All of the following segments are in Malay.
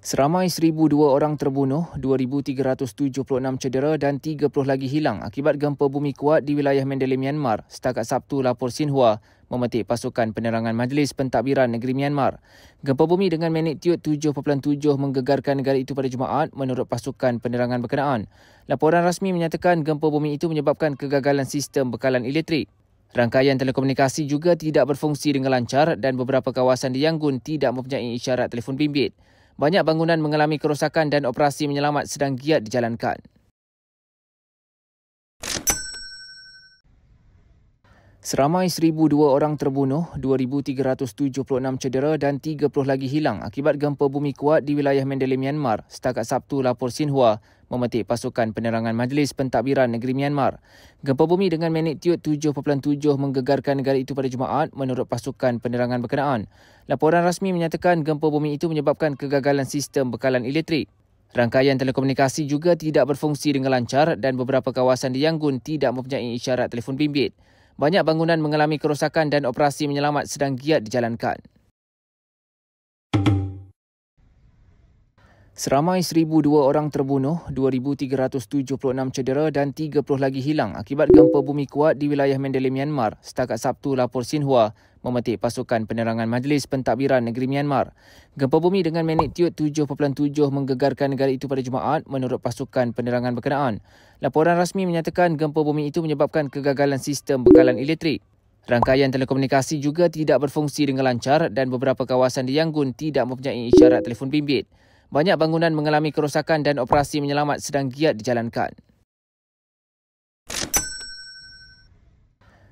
Seramai 1,002 orang terbunuh, 2,376 cedera dan 30 lagi hilang akibat gempa bumi kuat di wilayah Mandalay, Myanmar. Setakat Sabtu, lapor Xinhua memetik pasukan penerangan Majlis Pentadbiran Negeri Myanmar. Gempa bumi dengan magnitudo 7.7 menggegarkan negara itu pada Jumaat menurut pasukan penerangan berkenaan. Laporan rasmi menyatakan gempa bumi itu menyebabkan kegagalan sistem bekalan elektrik. Rangkaian telekomunikasi juga tidak berfungsi dengan lancar dan beberapa kawasan di Yangon tidak mempunyai isyarat telefon bimbit. Banyak bangunan mengalami kerosakan dan operasi menyelamat sedang giat dijalankan. Seramai 1,002 orang terbunuh, 2,376 cedera dan 30 lagi hilang akibat gempa bumi kuat di wilayah Mandalay, Myanmar. Setakat Sabtu, lapor Xinhua memetik pasukan penerangan Majlis Pentadbiran Negeri Myanmar. Gempa bumi dengan magnitudo 7.7 menggegarkan negara itu pada Jumaat menurut pasukan penerangan berkenaan. Laporan rasmi menyatakan gempa bumi itu menyebabkan kegagalan sistem bekalan elektrik. Rangkaian telekomunikasi juga tidak berfungsi dengan lancar dan beberapa kawasan di Yangon tidak mempunyai isyarat telefon bimbit. Banyak bangunan mengalami kerosakan dan operasi menyelamat sedang giat dijalankan. Seramai 1,002 orang terbunuh, 2,376 cedera dan 30 lagi hilang akibat gempa bumi kuat di wilayah Mandalay, Myanmar. Setakat Sabtu, lapor Xinhua memetik pasukan penerangan Majlis Pentadbiran Negeri Myanmar. Gempa bumi dengan magnitudo 7.7 menggegarkan negara itu pada Jumaat menurut pasukan penerangan berkenaan. Laporan rasmi menyatakan gempa bumi itu menyebabkan kegagalan sistem bekalan elektrik. Rangkaian telekomunikasi juga tidak berfungsi dengan lancar dan beberapa kawasan di Yangon tidak mempunyai isyarat telefon bimbit. Banyak bangunan mengalami kerosakan dan operasi menyelamat sedang giat dijalankan.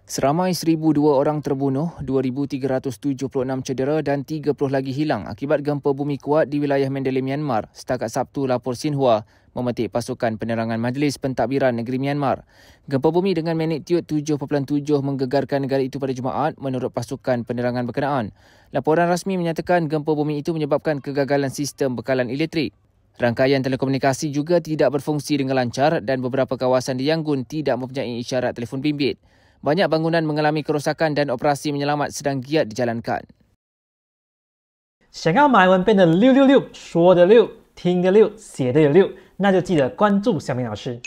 Seramai 1,002 orang terbunuh, 2,376 cedera dan 30 lagi hilang akibat gempa bumi kuat di wilayah Mandalay, Myanmar. Setakat Sabtu, lapor Xinhua memetik pasukan penerangan Majlis Pentadbiran Negeri Myanmar. Gempa bumi dengan magnitudo 7.7 menggegarkan negara itu pada Jumaat menurut pasukan penerangan berkenaan. Laporan rasmi menyatakan gempa bumi itu menyebabkan kegagalan sistem bekalan elektrik. Rangkaian telekomunikasi juga tidak berfungsi dengan lancar dan beberapa kawasan di Yangon tidak mempunyai isyarat telefon bimbit. Banyak bangunan mengalami kerosakan dan operasi menyelamat sedang giat dijalankan. 想要马来文变得666，说的6，听的6，写的有6，那就记得关注小明老师。